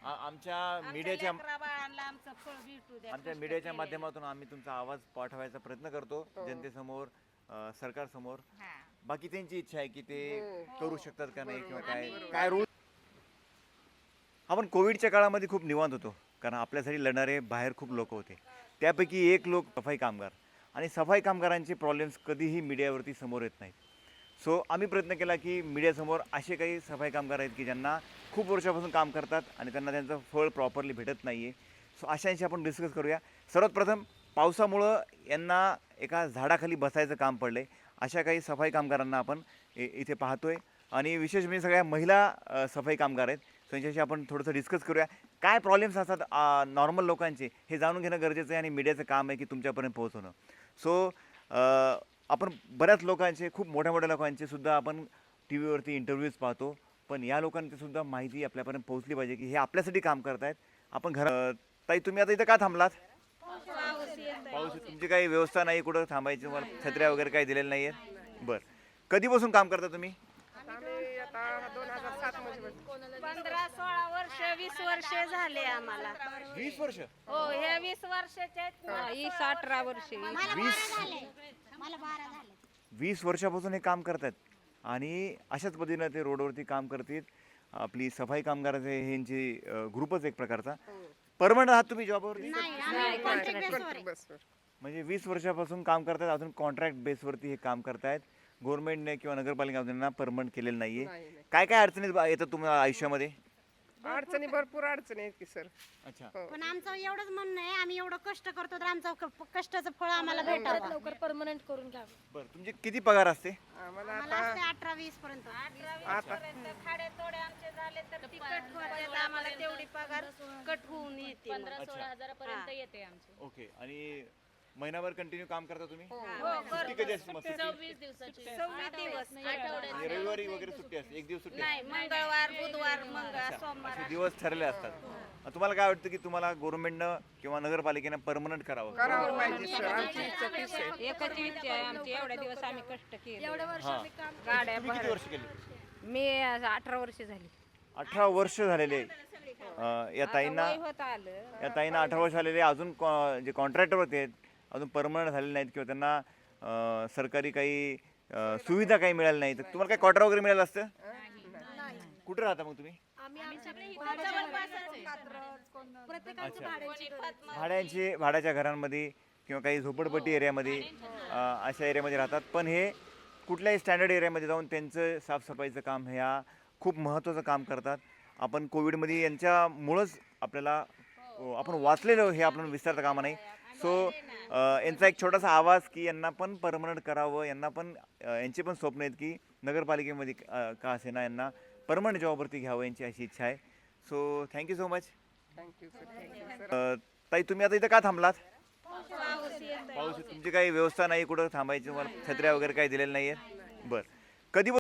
आमच्या मीडियाच्या माध्यमातून आम्ही तुमचा आवाज पाठवायचा प्रयत्न करतो जनतेसमोर, सरकारसमोर. बाकी त्यांची इच्छा आहे की ते करू शकतात का नाही किंवा काय रूल. आपण कोविडच्या काळामध्ये खूप निवांत होतो, कारण आपल्यासाठी लढणारे बाहेर खूप लोक होते. त्यापैकी एक लोक सफाई कामगार, आणि सफाई कामगारांचे प्रॉब्लेम्स कधीही मीडियावरती समोर येत नाहीत. सो आम्ही प्रयत्न केला की मीडियासमोर असे काही सफाई कामगार आहेत की ज्यांना खूप वर्षापासून काम करतात आणि त्यांना त्यांचं फळ प्रॉपरली भेटत नाही आहे. सो अशांशी आपण डिस्कस करूया. सर्वात प्रथम, पावसामुळं यांना एका झाडाखाली बसायचं काम पडलं आहे, अशा काही सफाई कामगारांना आपण इथे पाहतोय. आणि विशेष म्हणजे सगळ्या महिला सफाई कामगार आहेत. सो यांच्याशी आपण थोडंसं डिस्कस करूया. काय प्रॉब्लेम्स असतात नॉर्मल लोकांचे हे जाणून घेणं गरजेचं आहे, आणि मीडियाचं काम आहे की तुमच्यापर्यंत पोहोचवणं. सो आपण बऱ्याच लोकांचे, खूप मोठ्या मोठ्या लोकांचे सुद्धा आपण टी व्हीवरती इंटरव्ह्यूज पाहतो, पण या लोकांची सुद्धा माहिती आपल्यापर्यंत पोहोचली पाहिजे की हे आपल्यासाठी काम करत आहेत. आपण ताई, तुम्ही आता इथं का थांबलात? पाऊस. तुमची काही व्यवस्था नाही कुठं थांबायची, तुम्हाला छत्र्या वगैरे काही दिलेल्या नाही आहेत? बरं. कधीपासून काम करता तुम्ही? 15-16 वर्ष, 20 वर्ष झाले आम्हाला. 20 वर्ष? हो, हे 20 वर्षाचे 18 वर्ष. 20 वर्षापासून हे काम करतात, आणि अशाच पद्धतीनं ते रोडवरती काम करतात. आपली सफाई कामगाराचे ह्यांची ग्रुपच एक प्रकारचा. परमनंट आहात तुम्ही जॉबवरती? म्हणजे 20 वर्षापासून काम करतात, अजून कॉन्ट्रॅक्ट बेसवरती हे काम करतायत. गव्हर्नमेंटने किंवा नगरपालिका परमनंट केलेलं नाहीये. काय काय अडचणी येतात तुम्हाला आयुष्यामध्ये? अडचणी भरपूर अडचणी आहेत की सर. अच्छा. पण आमचं एवढंच म्हणणं आहे, आम्ही एवढं कष्ट करतो तर आमचं कष्टाचं फळ आम्हाला भेटावं. लवकर परमनंट करून घ्यावं. बरं, तुमचे किती पगार असते? आम्हाला आम्हाला आता असते 18-20 पर्यंत. 18-20 पर्यंत खाडे तोडे आमचे झाले तर ती कट होते, आम्हाला तेवढी पगार कट होऊन येते. 15-16 हजारापर्यंत येते आमचे. ओके. आणि महिनाभर कंटिन्यू काम करता तुम्ही? हो, सुट्टी कधी असते मग? सुट्टी? 26 दिवसाची 26 दिवस. म्हणजे रविवारी वगैरे सुट्टी असते? एक दिवस सुट्टी नाही, मंगळवार, बुधवार, सोमवार. असे दिवस ठरले असतात. तुम्हाला काय वाटतं की तुम्हाला गव्हर्नमेंटनं किंवा नगरपालिकेनं परमनंट करावं? करावं पाहिजे सर. आमची इच्छा तीच आहे. एकच इच्छा आहे आमची. एवढ्या दिवस आम्ही कष्ट केले. हां. गाड्या तुम्ही किती वर्ष केली? मी 18 वर्ष झाली. 18 वर्ष झालेले. या ताईंना वय होत आलं. 18 वर्ष झालेले. अजून जे कॉन्ट्रॅक्टरवरती आहेत, अजून परमनंट झालेले नाहीत, किंवा त्यांना सरकारी काही सुविधा काही मिळाल्या नाहीत. तुम्हाला काही क्वार्टर वगैरे मिळालं असतं? कुठे राहता मग तुम्ही? भाड्याच्या घरांमध्ये किंवा काही झोपडपट्टी एरियामध्ये, अशा एरियामध्ये राहतात. पण हे कुठल्याही स्टँडर्ड एरियामध्ये जाऊन त्यांचं साफसफाईचं काम ह्या खूप महत्त्वाचं काम करतात. आपण कोविडमध्ये यांच्यामुळंच आपल्याला आपण वाचलेलं हे आपण विसरता कामा नाही. सो यांचा एक छोटासा आवाज की यांना पण परमनंट करावं, यांना पण यांचे पण स्वप्न आहेत की नगरपालिकेमध्ये का असेना यांना परमनंट जॉबवरती घ्यावं, यांची अशी इच्छा आहे. So thank you so much. Thank you sir. ताई, तुम्ही आता इथं का थांबलात? पाऊस. तुमची काही व्यवस्था नाही कुठं थांबायची, तुम्हाला छत्र्या वगैरे काही दिलेल्या नाही आहेत? बरं. कधी